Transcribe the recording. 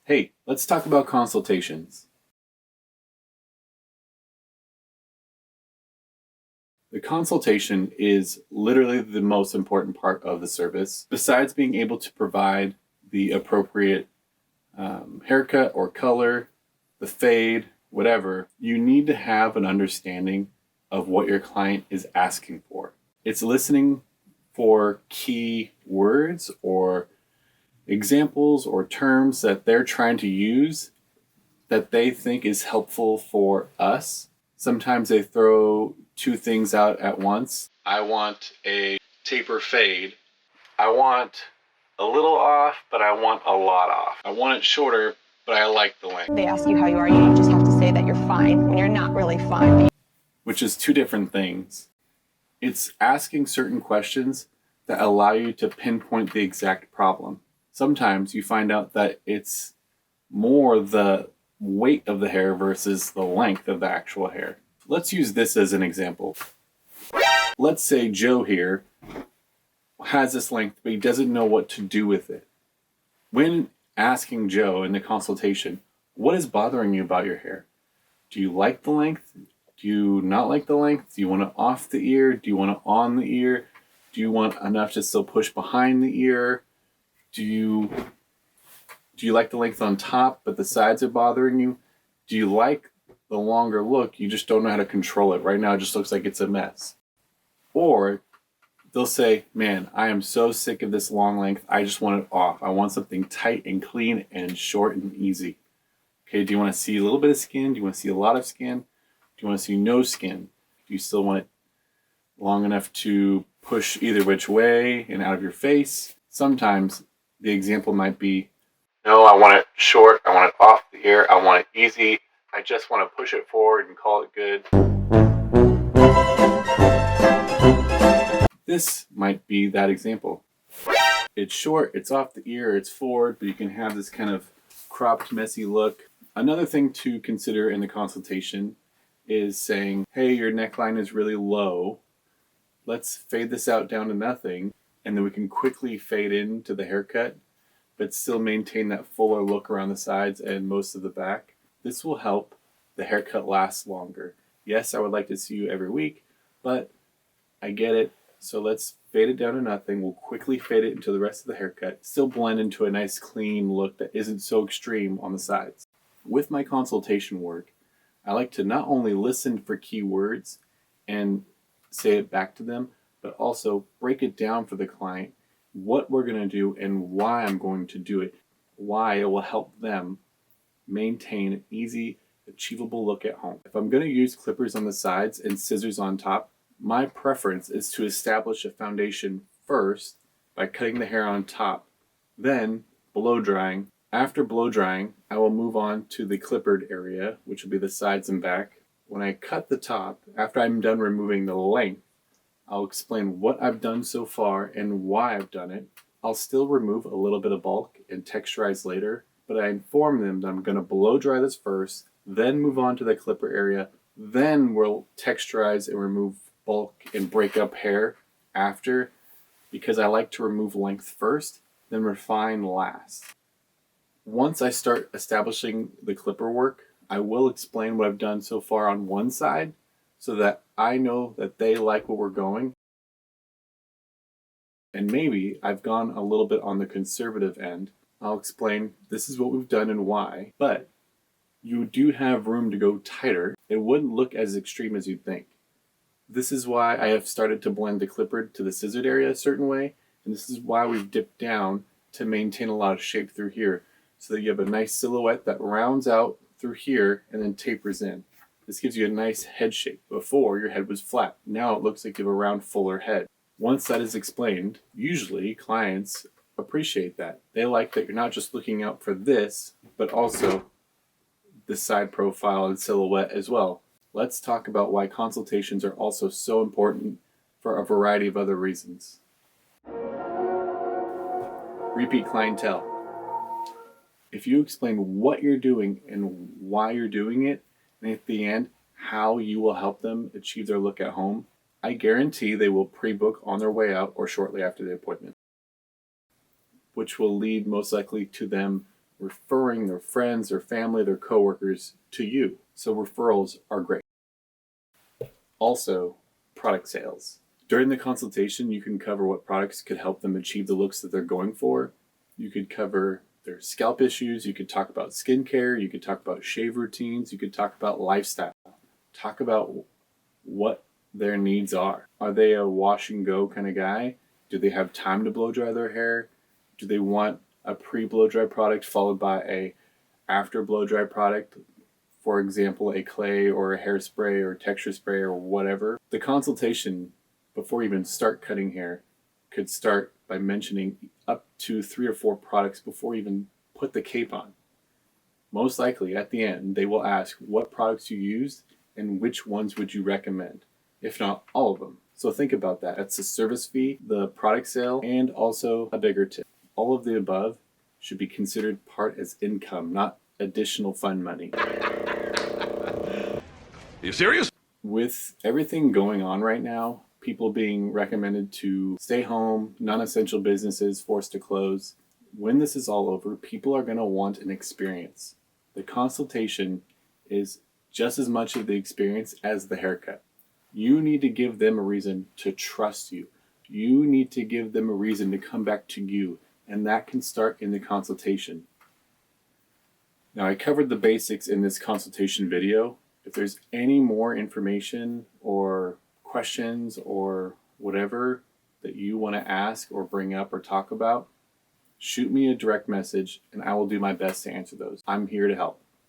Hey, let's talk about consultations. The consultation is literally the most important part of the service. Besides being able to provide the appropriate haircut or color, the fade, whatever, you need to have an understanding of what your client is asking for. It's listening for key words or examples or terms that they're trying to use that they think is helpful for us. Sometimes they throw two things out at once. I want a taper fade. I want a little off, but I want a lot off. I want it shorter, but I like the length. They ask you how you are, you just have to say that you're fine when you're not really fine. Which is two different things. It's asking certain questions that allow you to pinpoint the exact problem. Sometimes you find out that it's more the weight of the hair versus the length of the actual hair. Let's use this as an example. Let's say Joe here has this length, but he doesn't know what to do with it. When asking Joe in the consultation, what is bothering you about your hair? Do you like the length? Do you not like the length? Do you want it off the ear? Do you want it on the ear? Do you want enough to still push behind the ear? Do you like the length on top, but the sides are bothering you? Do you like the longer look? You just don't know how to control it. Right now, it just looks like it's a mess. Or they'll say, man, I am so sick of this long length. I just want it off. I want something tight and clean and short and easy. Okay, do you want to see a little bit of skin? Do you want to see a lot of skin? Do you want to see no skin? Do you still want it long enough to push either which way and out of your face? Sometimes the example might be, no, I want it short. I want it off the ear. I want it easy. I just want to push it forward and call it good. This might be that example. It's short, it's off the ear, it's forward, but you can have this kind of cropped, messy look. Another thing to consider in the consultation is saying, hey, your neckline is really low. Let's fade this out down to nothing, and then we can quickly fade into the haircut, but still maintain that fuller look around the sides and most of the back. This will help the haircut last longer. Yes, I would like to see you every week, but I get it. So let's fade it down to nothing. We'll quickly fade it into the rest of the haircut. Still blend into a nice clean look that isn't so extreme on the sides. With my consultation work, I like to not only listen for key words and say it back to them, but also break it down for the client, what we're going to do and why I'm going to do it, why it will help them maintain an easy, achievable look at home. If I'm going to use clippers on the sides and scissors on top, my preference is to establish a foundation first by cutting the hair on top, then blow drying. After blow drying, I will move on to the clippered area, which will be the sides and back. When I cut the top, after I'm done removing the length, I'll explain what I've done so far and why I've done it. I'll still remove a little bit of bulk and texturize later, but I inform them that I'm going to blow dry this first, then move on to the clipper area, then we'll texturize and remove bulk and break up hair after, because I like to remove length first, then refine last. Once I start establishing the clipper work, I will explain what I've done so far on one side so that I know that they like where we're going. And maybe I've gone a little bit on the conservative end. I'll explain this is what we've done and why, but you do have room to go tighter. It wouldn't look as extreme as you'd think. This is why I have started to blend the clipper to the scissored area a certain way, and this is why we've dipped down to maintain a lot of shape through here, so that you have a nice silhouette that rounds out through here and then tapers in. This gives you a nice head shape. Before, your head was flat. Now it looks like you have a round, fuller head. Once that is explained, usually clients appreciate that. They like that you're not just looking out for this, but also the side profile and silhouette as well. Let's talk about why consultations are also so important for a variety of other reasons. Repeat clientele. If you explain what you're doing and why you're doing it, and at the end, how you will help them achieve their look at home, I guarantee they will pre-book on their way out or shortly after the appointment, which will lead most likely to them referring their friends, their family, their coworkers to you. So referrals are great. Also, product sales. During the consultation, you can cover what products could help them achieve the looks that they're going for. You could cover their scalp issues. You could talk about skincare. You could talk about shave routines. You could talk about lifestyle. Talk about what their needs are. Are they a wash and go kind of guy? Do they have time to blow dry their hair? Do they want a pre-blow dry product followed by a after blow dry product? For example, a clay or a hairspray or texture spray or whatever. The consultation before you even start cutting hair could start by mentioning up to 3 or 4 products before you even put the cape on. Most likely at the end, they will ask what products you used and which ones would you recommend, if not all of them. So think about that. It's the service fee, the product sale, and also a bigger tip. All of the above should be considered part as income, not additional fun money. Are you serious? With everything going on right now, people being recommended to stay home, non-essential businesses forced to close, when this is all over, people are going to want an experience. The consultation is just as much of the experience as the haircut. You need to give them a reason to trust you. You need to give them a reason to come back to you, and that can start in the consultation. Now, I covered the basics in this consultation video. If there's any more information or questions or whatever that you want to ask or bring up or talk about, shoot me a direct message and I will do my best to answer those. I'm here to help.